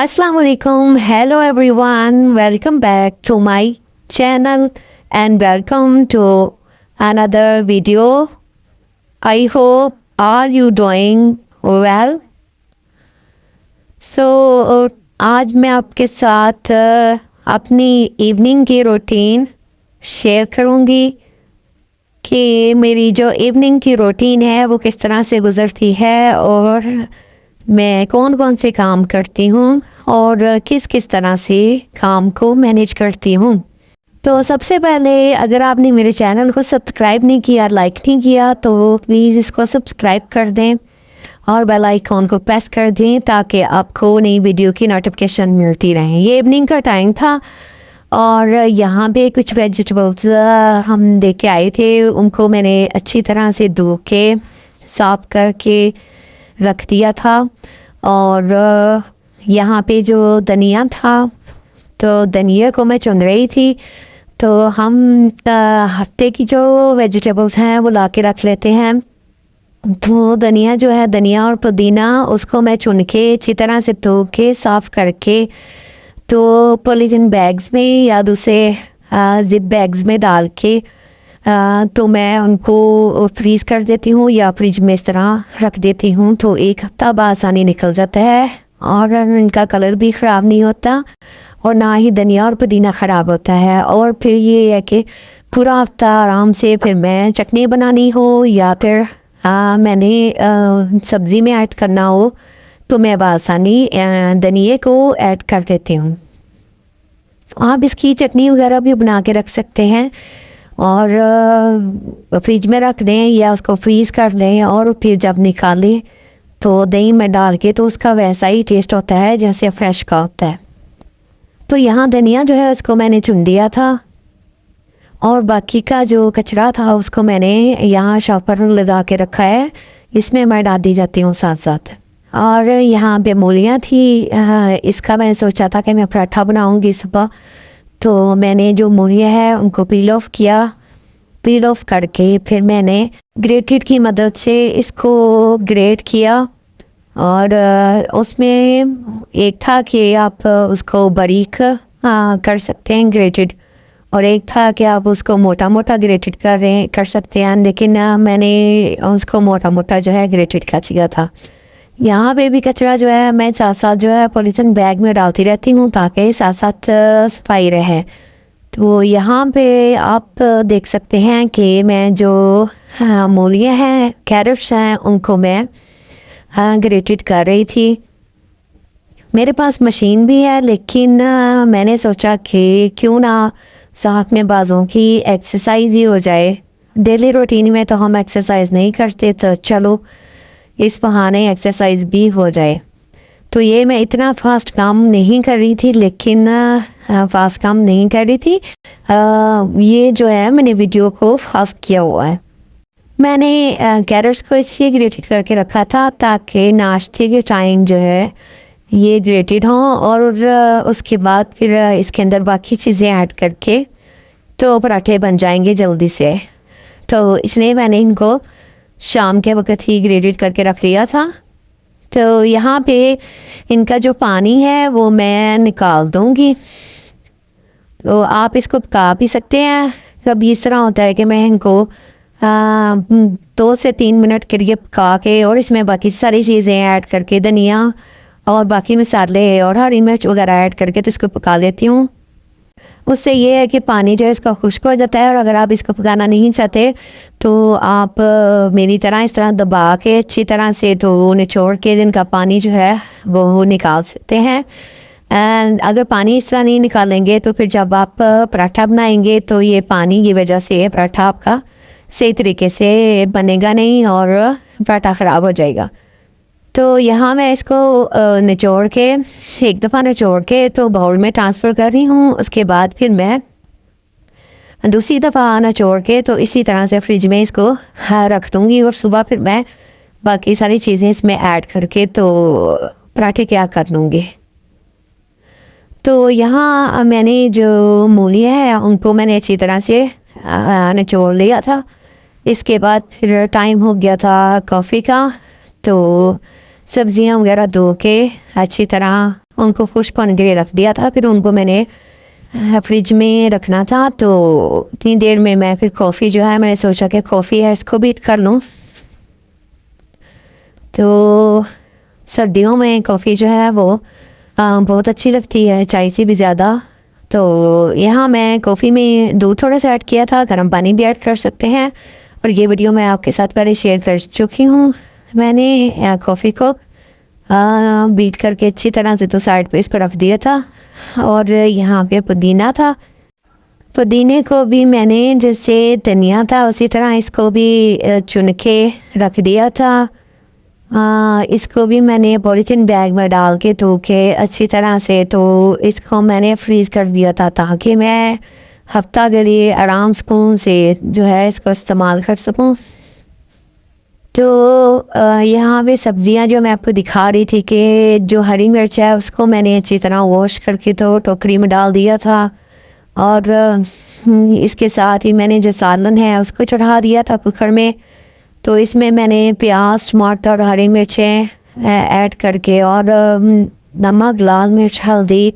Assalamu alaikum. Hello everyone. Welcome back to my channel and welcome to another video. I hope all you doing well. So आज मैं आपके साथ अपनी evening की routine share करूँगी कि मेरी जो इवनिंग की रूटीन है वो किस तरह से गुज़रती है और मैं कौन कौन से काम करती हूँ और किस किस तरह से काम को मैनेज करती हूँ। तो सबसे पहले अगर आपने मेरे चैनल को सब्सक्राइब नहीं किया, लाइक नहीं किया तो प्लीज़ इसको सब्सक्राइब कर दें और बेल आइकॉन को प्रेस कर दें ताकि आपको नई वीडियो की नोटिफिकेशन मिलती रहे। ये इवनिंग का टाइम था और यहाँ पे कुछ वेजिटेबल्स हम लेके आए थे, उनको मैंने अच्छी तरह से धो के साफ करके रख दिया था। और यहाँ पे जो धनिया था तो धनिया को मैं चुन रही थी। तो हम हफ्ते की जो वेजिटेबल्स हैं वो ला के रख लेते हैं। तो धनिया जो है, धनिया और पुदीना, उसको मैं चुन के अच्छी तरह से धो के साफ़ करके तो पॉलीथीन बैग्स में या दूसरे जिप बैग्स में डाल के तो मैं उनको फ्रीज़ कर देती हूँ या फ्रिज में इस तरह रख देती हूँ। तो एक हफ्ता बआसानी निकल जाता है और इनका कलर भी ख़राब नहीं होता और ना ही धनिया और पुदीना ख़राब होता है। और फिर ये है कि पूरा हफ्ता आराम से फिर मैं चटनी बनानी हो या फिर मैंने सब्ज़ी में ऐड करना हो तो मैं बआसानी धनिए को ऐड कर देती हूँ। आप इसकी चटनी वगैरह भी बना के रख सकते हैं और फ्रिज में रख दें या उसको फ्रीज़ कर लें और फिर जब निकालें तो दही में डाल के तो उसका वैसा ही टेस्ट होता है जैसे फ्रेश का होता है। तो यहाँ धनिया जो है उसको मैंने चुन दिया था और बाकी का जो कचरा था उसको मैंने यहाँ शॉपर लगा के रखा है, इसमें मैं डाल दी जाती हूँ साथ साथ। और यहाँ पे मूलियाँ थी, इसका मैंने सोचा था कि मैं पराठा बनाऊँगी सुबह। तो मैंने जो मूलियाँ है उनको पील ऑफ किया, पील ऑफ करके फिर मैंने ग्रेटेड की मदद से इसको ग्रेट किया। और उसमें एक था कि आप उसको बारीक कर सकते हैं ग्रेटेड, और एक था कि आप उसको मोटा मोटा ग्रेटेड कर सकते हैं, लेकिन मैंने उसको मोटा मोटा जो है ग्रेटेड का किया था। यहाँ पे भी कचरा जो है मैं साथ साथ जो है पॉलीथीन बैग में डालती रहती हूँ ताकि साथ साथ सफाई रहे। तो यहाँ पे आप देख सकते हैं कि मैं जो मूलियाँ हैं, कैरेट्स हैं, उनको मैं ग्रेटेड कर रही थी। मेरे पास मशीन भी है लेकिन मैंने सोचा कि क्यों ना साथ में बाजों की एक्सरसाइज ही हो जाए। डेली रूटीन में तो हम एक्सरसाइज नहीं करते, तो चलो इस बहाने एक्सरसाइज भी हो जाए। तो ये मैं इतना फास्ट काम नहीं कर रही थी, लेकिन फास्ट काम नहीं कर रही थी, ये जो है मैंने वीडियो को फास्ट किया हुआ है। मैंने कैरेट्स को इसलिए ग्रेटेड करके रखा था ताकि नाश्ते के टाइम जो है ये ग्रेटेड हों और उसके बाद फिर इसके अंदर बाकी चीज़ें ऐड करके तो पराठे बन जाएंगे जल्दी से। तो इसलिए मैंने इनको शाम के वक्त ही ग्रेटेड करके रख लिया था। तो यहाँ पे इनका जो पानी है वो मैं निकाल दूँगी। तो आप इसको पका भी सकते हैं। कभी इस तरह होता है कि मैं इनको 2 से 3 मिनट के लिए पका के और इसमें बाकी सारी चीज़ें ऐड करके, धनिया और बाकी मसाले और हरी मिर्च वगैरह ऐड करके तो इसको पका लेती हूँ। उससे ये है कि पानी जो है इसका खुश्क हो जाता है। और अगर आप इसको पकाना नहीं चाहते तो आप मेरी तरह इस तरह दबा के अच्छी तरह से तो निचोड़ के इनका पानी जो है वो निकाल सकते हैं। एंड अगर पानी इस तरह नहीं निकालेंगे तो फिर जब आप पराठा बनाएंगे तो ये पानी की वजह से पराठा आपका सही तरीके से बनेगा नहीं और पराठा ख़राब हो जाएगा। तो यहाँ मैं इसको निचोड़ के एक दफ़ा निचोड़ के तो बाउल में ट्रांसफ़र कर रही हूँ। उसके बाद फिर मैं दूसरी दफ़ा निचोड़ के तो इसी तरह से फ्रिज में इसको रख दूँगी और सुबह फिर मैं बाकी सारी चीज़ें इसमें ऐड करके तो पराठे क्या कर लूँगी। तो यहाँ मैंने जो मूलियाँ है उनको मैंने अच्छी तरह से निचोड़ लिया था। इसके बाद फिर टाइम हो गया था कॉफ़ी का, तो सब्जियां वगैरह धो के अच्छी तरह उनको खुश्क होने के लिए रख दिया था। फिर उनको मैंने फ्रिज में रखना था। तो इतनी देर में मैं फिर कॉफ़ी जो है मैंने सोचा कि कॉफ़ी है इसको बीट कर लूँ। तो सर्दियों में कॉफ़ी जो है वो बहुत अच्छी लगती है चाय से भी ज़्यादा। तो यहाँ मैं कॉफ़ी में दूध थोड़ा सा ऐड किया था, गर्म पानी भी ऐड कर सकते हैं। और ये वीडियो मैं आपके साथ पहले शेयर कर चुकी हूँ। मैंने कॉफ़ी को बीट करके अच्छी तरह से तो साइड पे इस पर रख दिया था। और यहाँ पे पुदीना था, पुदीने को भी मैंने जैसे धनिया था उसी तरह इसको भी चुन के रख दिया था। इसको भी मैंने पॉलीथीन बैग में डाल के धो के अच्छी तरह से तो इसको मैंने फ्रीज़ कर दिया था ताकि मैं हफ्ता के लिए आराम सुकून से जो है इसको इस्तेमाल कर सकूं। तो यहाँ पे सब्जियां जो मैं आपको दिखा रही थी कि जो हरी मिर्च है उसको मैंने अच्छी तरह वॉश करके तो टोकरी में डाल दिया था। और इसके साथ ही मैंने जो सालन है उसको चढ़ा दिया था कुकर में। तो इसमें मैंने प्याज, टमाटर, हरी मिर्चें ऐड करके और नमक, लाल मिर्च, हल्दी,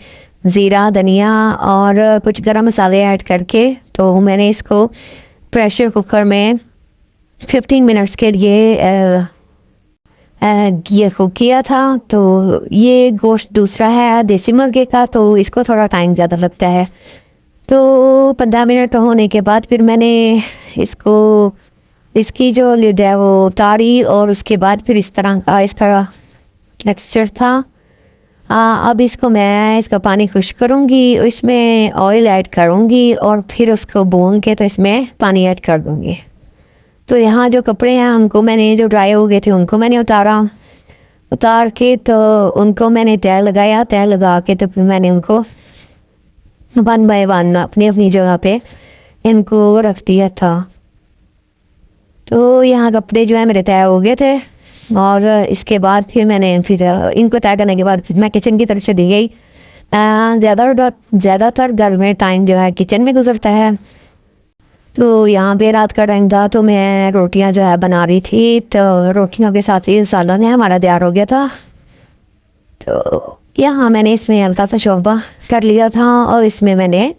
ज़ीरा, धनिया और कुछ गरम मसाले ऐड करके तो मैंने इसको प्रेशर कुकर में 15 मिनट्स के लिए ये कुक किया था। तो ये गोश्त दूसरा है देसी मुर्गे का, तो इसको थोड़ा टाइम ज़्यादा लगता है। तो 15 मिनट होने के बाद फिर मैंने इसको इसकी जो लिड है वो उतारी और उसके बाद फिर इस तरह का इसका टेक्सचर था। अब इसको मैं इसका पानी खुश्क करूँगी, इसमें ऑयल ऐड करूँगी और फिर उसको भून के तो इसमें पानी ऐड कर दूँगी। तो यहाँ जो कपड़े हैं उनको मैंने जो ड्राई हो गए थे उनको मैंने उतार के तो उनको मैंने तय लगाया, तय लगा के तो फिर मैंने उनको 1 बाय 1 अपनी अपनी जगह पे इनको रख दिया था। तो यहाँ कपड़े जो है मेरे तय हो गए थे और इसके बाद फिर मैंने फिर इनको तय करने के बाद फिर मैं किचन की तरफ चली गई। ज़्यादातर घर में टाइम जो है किचन में गुजरता है। तो यहाँ पे रात का टाइम था तो मैं रोटियाँ जो है बना रही थी। तो रोटियों के साथ ही सालन है हमारा तैयार हो गया था। तो यहाँ मैंने इसमें हल्का सा शोरबा कर लिया था और इसमें मैंने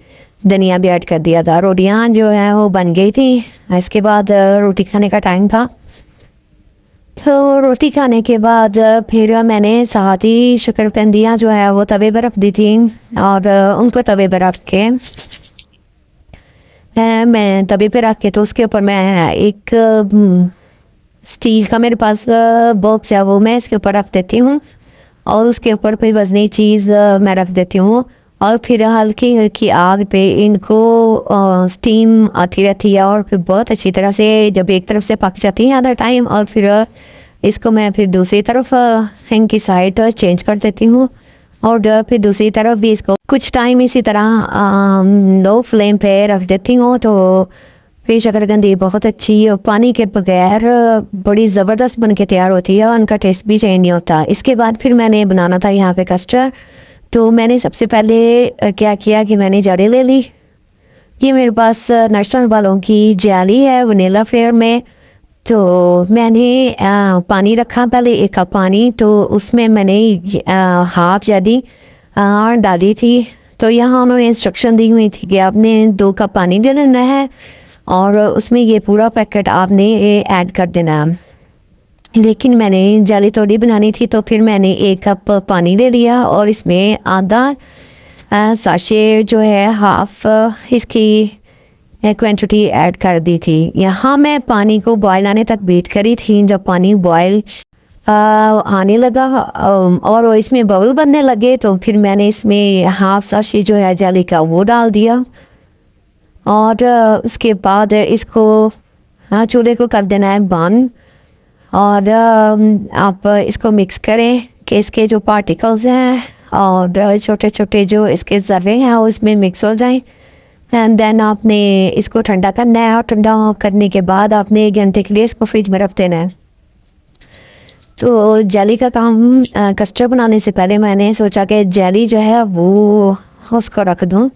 धनिया भी ऐड कर दिया था। रोटियाँ जो है वो बन गई थी। इसके बाद रोटी खाने का टाइम था। तो रोटी खाने के बाद फिर मैंने साथ ही शक्करकंदियाँ जो है वो तवे पर रख दी थी और उनको तवे पर रख के मैं तवे पे रख के तो उसके ऊपर मैं एक स्टील का मेरे पास बॉक्स है वो मैं इसके ऊपर रख देती हूँ और उसके ऊपर कोई वजनी चीज़ मैं रख देती हूँ और फिर हल्की हल्की आग पे इनको स्टीम आती रहती है और फिर बहुत अच्छी तरह से जब एक तरफ से पक जाती है आधा टाइम और फिर इसको मैं फिर दूसरी तरफ इनकी साइड चेंज कर देती हूँ और फिर दूसरी तरफ भी इसको कुछ टाइम इसी तरह लो फ्लेम पे रख देती हूँ। तो फिर शक्करकंदी बहुत अच्छी और पानी के बगैर बड़ी ज़बरदस्त बन के तैयार होती है और उनका टेस्ट भी चेंज नहीं होता। इसके बाद फिर मैंने बनाना था यहाँ पे कस्टर्ड। तो मैंने सबसे पहले क्या किया कि मैंने जाली ले ली। ये मेरे पास नेशनल वालों की जाली है वनीला फ्लेवर में। तो मैंने पानी रखा पहले 1 कप पानी, तो उसमें मैंने हाफ जाली डाली थी। तो यहाँ उन्होंने इंस्ट्रक्शन दी हुई थी कि आपने 2 कप पानी ले लेना है और उसमें ये पूरा पैकेट आपने ऐड कर देना है। लेकिन मैंने जाली थोड़ी बनानी थी तो फिर मैंने 1 कप पानी ले लिया और इसमें आधा साशे जो है हाफ इसकी क्वांटिटी ऐड कर दी थी। यहाँ मैं पानी को बॉयल आने तक वेट करी थी। जब पानी बॉयल आने लगा और इसमें बबल बनने लगे तो फिर मैंने इसमें हाफ साशे जो है जाली का वो डाल दिया और उसके बाद इसको चूल्हे को कर देना है बंद और आप इसको मिक्स करें कि इसके जो पार्टिकल्स हैं और छोटे छोटे जो इसके ज़र्रे हैं वो इसमें मिक्स हो जाएं। एंड देन आपने इसको ठंडा करना है और ठंडा करने के बाद आपने 1 घंटे के लिए इसको फ्रिज में रख देना है। तो जेली का काम कस्टर्ड बनाने से पहले मैंने सोचा कि जेली जो है वो उसको रख दूं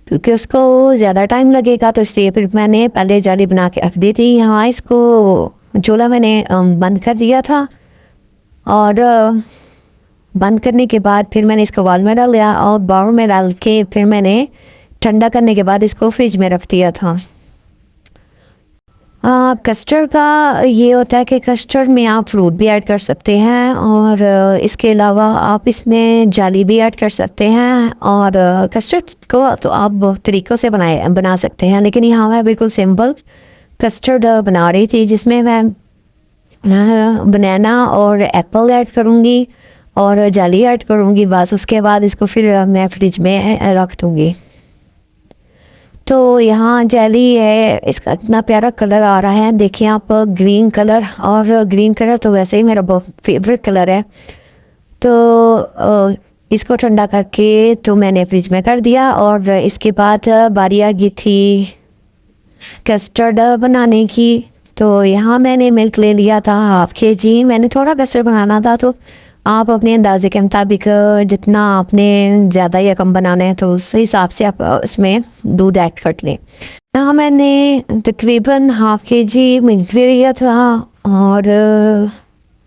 क्योंकि उसको ज़्यादा टाइम लगेगा। तो इसलिए फिर मैंने पहले जेली बना के रख दी थी। यहाँ इसको चूल्हा मैंने बंद कर दिया था और बंद करने के बाद फिर मैंने इसको बाउल में डाल दिया और बाउल में डाल के फिर मैंने ठंडा करने के बाद इसको फ्रिज में रख दिया था। कस्टर्ड का ये होता है कि कस्टर्ड में आप फ्रूट भी ऐड कर सकते हैं और इसके अलावा आप इसमें जाली भी ऐड कर सकते हैं और कस्टर्ड को तो आप बहुत तरीक़ों से बना सकते हैं, लेकिन यहाँ मैं बिल्कुल सिंपल कस्टर्ड बना रही थी जिसमें मैं बनाना और एप्पल ऐड करूँगी और जाली ऐड करूँगी। बस उसके बाद इसको फिर मैं फ्रिज में रख दूँगी। तो यहाँ जेली है, इसका इतना प्यारा कलर आ रहा है, देखिए आप ग्रीन कलर, और ग्रीन कलर तो वैसे ही मेरा बहुत फेवरेट कलर है। तो इसको ठंडा करके तो मैंने फ्रिज में कर दिया और इसके बाद बारी आ गई थी कस्टर्ड बनाने की। तो यहाँ मैंने मिल्क ले लिया था हाफ kg। मैंने थोड़ा कस्टर्ड बनाना था तो आप अपने अंदाजे के मुताबिक जितना आपने ज़्यादा या कम बनाना है तो उस हिसाब से आप उसमें दूध ऐड कर लें। यहाँ मैंने तकरीबन हाफ kg मिल्क ले लिया था और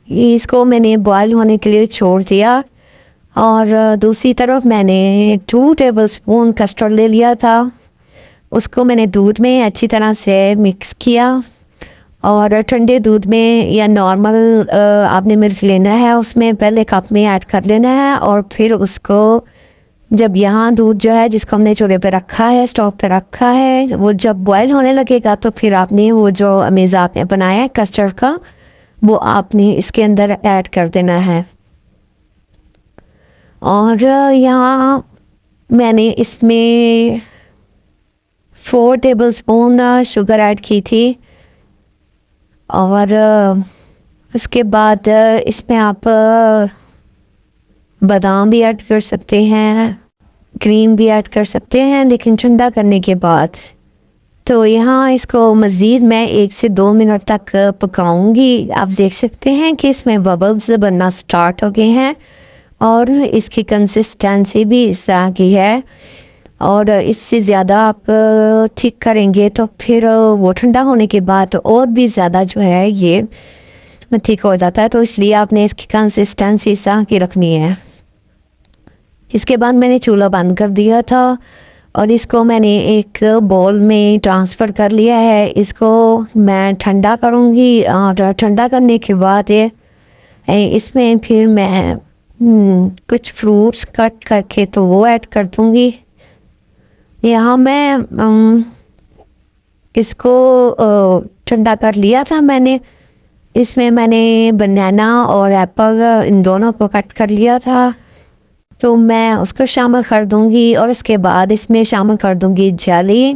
इसको मैंने बॉयल होने के लिए छोड़ दिया और दूसरी तरफ मैंने 2 टेबलस्पून कस्टर्ड ले लिया था। उसको मैंने दूध में अच्छी तरह से मिक्स किया और ठंडे दूध में या नॉर्मल आपने मिल्क लेना है उसमें पहले कप में ऐड कर लेना है और फिर उसको जब यहाँ दूध जो है जिसको हमने चूल्हे पे रखा है, स्टोव पे रखा है, वो जब बॉयल होने लगेगा तो फिर आपने वो जो अमेज़ा आपने बनाया है कस्टर्ड का वो आपने इसके अंदर ऐड कर देना है। और यहाँ मैंने इसमें 4 टेबलस्पून शुगर ऐड की थी और उसके बाद इसमें आप बादाम भी ऐड कर सकते हैं, क्रीम भी ऐड कर सकते हैं, लेकिन ठंडा करने के बाद। तो यहाँ इसको मज़ीद मैं 1 से 2 मिनट तक पकाऊंगी। आप देख सकते हैं कि इसमें बबल्स बनना स्टार्ट हो गए हैं और इसकी कंसिस्टेंसी भी इस तरह की है और इससे ज़्यादा आप ठीक करेंगे तो फिर वो ठंडा होने के बाद और भी ज़्यादा जो है ये ठीक हो जाता है। तो इसलिए आपने इसकी कंसिस्टेंसी इस तरह की रखनी है। इसके बाद मैंने चूल्हा बंद कर दिया था और इसको मैंने एक बाउल में ट्रांसफ़र कर लिया है। इसको मैं ठंडा करूँगी और ठंडा करने के बाद इसमें फिर मैं कुछ फ्रूट्स कट करके तो वो ऐड कर दूँगी। यहाँ मैं इसको ठंडा कर लिया था मैंने। इसमें मैंने बनाना और एप्पल इन दोनों को कट कर लिया था तो मैं उसको शामिल कर दूँगी और इसके बाद इसमें शामिल कर दूँगी जेली